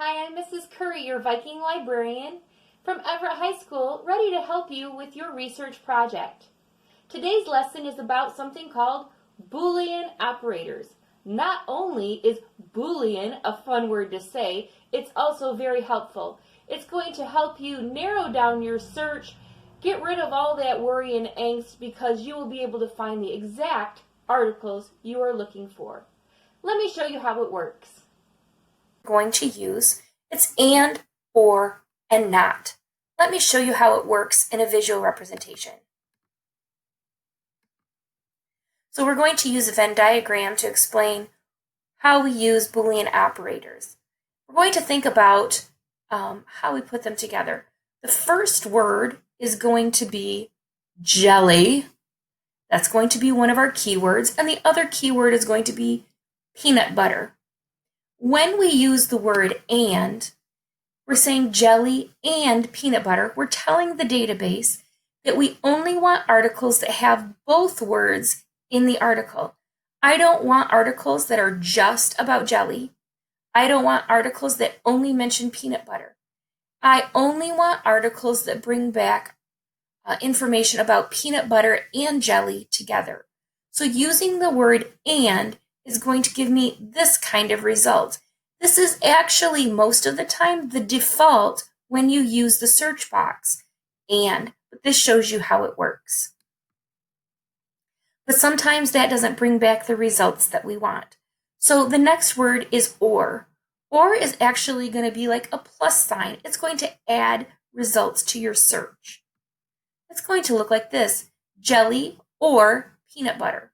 Hi, I'm Mrs. Curry, your Viking librarian from Everett High School, ready to help you with your research project. Today's lesson is about something called Boolean operators. Not only is Boolean a fun word to say, it's also very helpful. It's going to help you narrow down your search, get rid of all that worry and angst because you will be able to find the exact articles you are looking for. Let me show you how it works. Going to use, it's and, or, and not. Let me show you how it works in a visual representation. So we're going to use a Venn diagram to explain how we use Boolean operators. We're going to think about how we put them together. The first word is going to be jelly. That's going to be one of our keywords, and the other keyword is going to be peanut butter. When we use the word and, we're saying jelly and peanut butter. We're telling the database that we only want articles that have both words in the article. I don't want articles that are just about jelly. I don't want articles that only mention peanut butter. I only want articles that bring back information about peanut butter and jelly together. So using the word and is going to give me this kind of result. This is actually most of the time the default when you use the search box, but this shows you how it works. But sometimes that doesn't bring back the results that we want. So the next word is or. Or is actually going to be like a plus sign. It's going to add results to your search. It's going to look like this, jelly or peanut butter.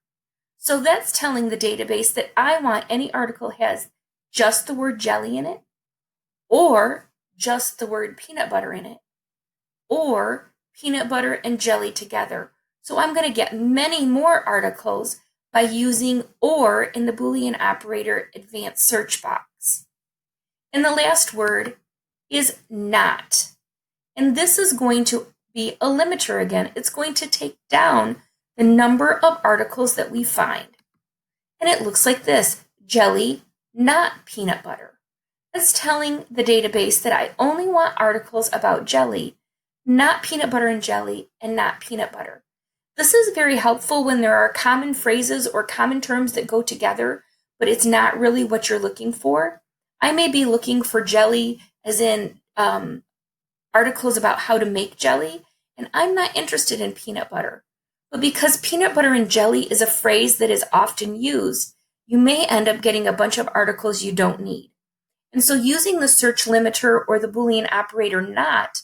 So that's telling the database that I want any article has just the word jelly in it, or just the word peanut butter in it, or peanut butter and jelly together. So I'm going to get many more articles by using or in the Boolean operator advanced search box. And the last word is not. And this is going to be a limiter again. It's going to take down the number of articles that we find. And it looks like this, jelly, not peanut butter. That's telling the database that I only want articles about jelly, not peanut butter and jelly, and not peanut butter. This is very helpful when there are common phrases or common terms that go together, but it's not really what you're looking for. I may be looking for jelly as in articles about how to make jelly, and I'm not interested in peanut butter. But because peanut butter and jelly is a phrase that is often used, you may end up getting a bunch of articles you don't need. And so using the search limiter or the Boolean operator not,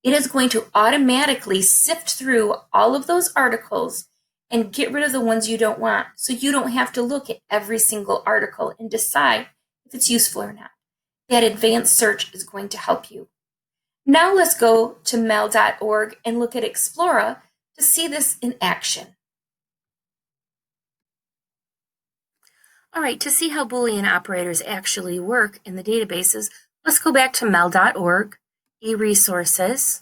it is going to automatically sift through all of those articles and get rid of the ones you don't want. So you don't have to look at every single article and decide if it's useful or not. That advanced search is going to help you. Now let's go to mel.org and look at Explora to see this in action. All right, to see how Boolean operators actually work in the databases, let's go back to mel.org, e-resources.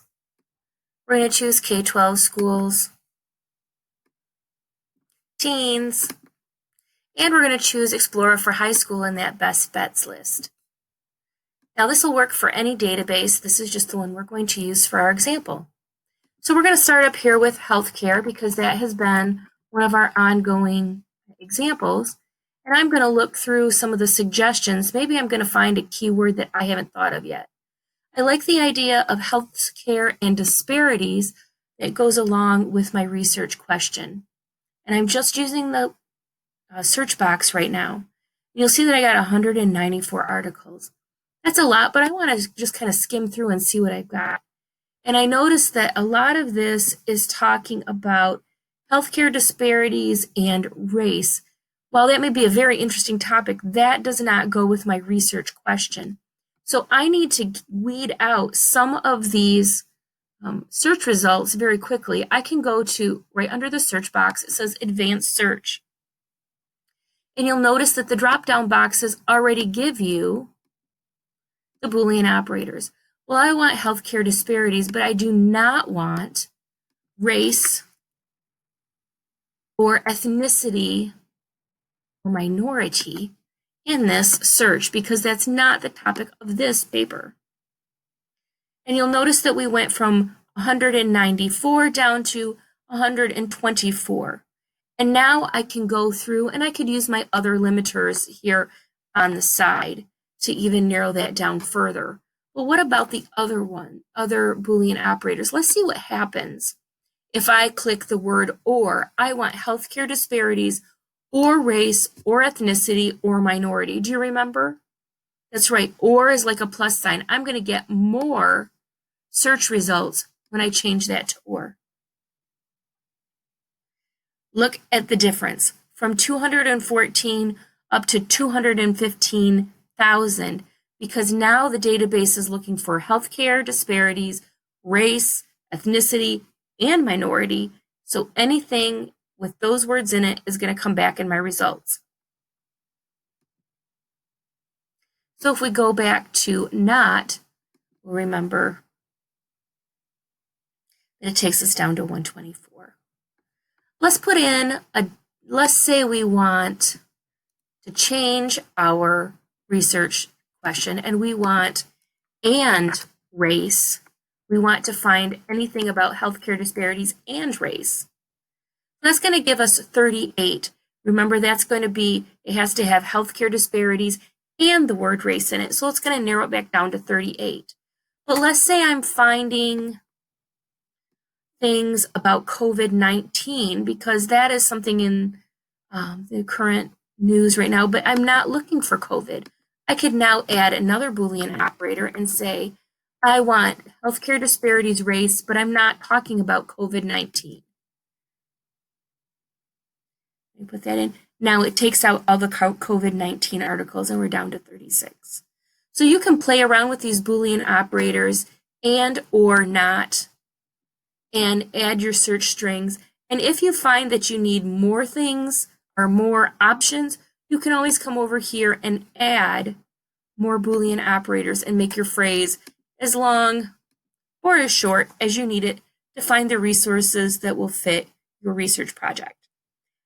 We're going to choose K-12 schools, teens, and we're going to choose Explorer for high school in that best bets list. Now this will work for any database. This is just the one we're going to use for our example. So we're going to start up here with healthcare because that has been one of our ongoing examples. And I'm going to look through some of the suggestions. Maybe I'm going to find a keyword that I haven't thought of yet. I like the idea of healthcare and disparities that goes along with my research question. And I'm just using the search box right now. You'll see that I got 194 articles. That's a lot, but I want to just kind of skim through and see what I've got. And I noticed that a lot of this is talking about healthcare disparities and race. While that may be a very interesting topic, that does not go with my research question. So I need to weed out some of these search results very quickly. I can go to right under the search box, it says advanced search. And you'll notice that the drop-down boxes already give you the Boolean operators. Well, I want healthcare disparities, but I do not want race or ethnicity or minority in this search because that's not the topic of this paper. And you'll notice that we went from 194 down to 124. And now I can go through and I could use my other limiters here on the side to even narrow that down further. Well, what about the other Boolean operators? Let's see what happens if I click the word or. I want healthcare disparities or race or ethnicity or minority. Do you remember? That's right. Or is like a plus sign. I'm going to get more search results when I change that to or. Look at the difference from 214 up to 215,000 because now the database is looking for healthcare disparities, race, ethnicity, and minority. So anything with those words in it is going to come back in my results. So if we go back to not, we'll remember that it takes us down to 124. Let's put in let's say we want to change our research question and we want and race. We want to find anything about healthcare disparities and race. That's going to give us 38. Remember, that's going to be, it has to have healthcare disparities and the word race in it. So it's going to narrow it back down to 38. But let's say I'm finding things about COVID-19 because that is something in the current news right now, but I'm not looking for COVID. I could now add another Boolean operator and say, I want healthcare disparities, race, but I'm not talking about COVID-19. Let me put that in. Now it takes out all the COVID-19 articles and we're down to 36. So you can play around with these Boolean operators and or not and add your search strings. And if you find that you need more things or more options, you can always come over here and add more Boolean operators and make your phrase as long or as short as you need it to find the resources that will fit your research project.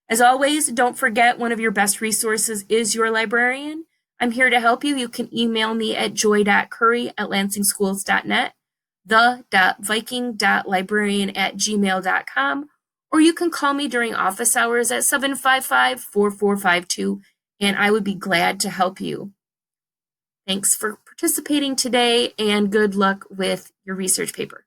As always, don't forget one of your best resources is your librarian. I'm here to help you. You can email me at joy.curry@lansingschools.net, the.viking.librarian@gmail.com, or you can call me during office hours at 755-4452, and I would be glad to help you. Thanks for participating today, and good luck with your research paper.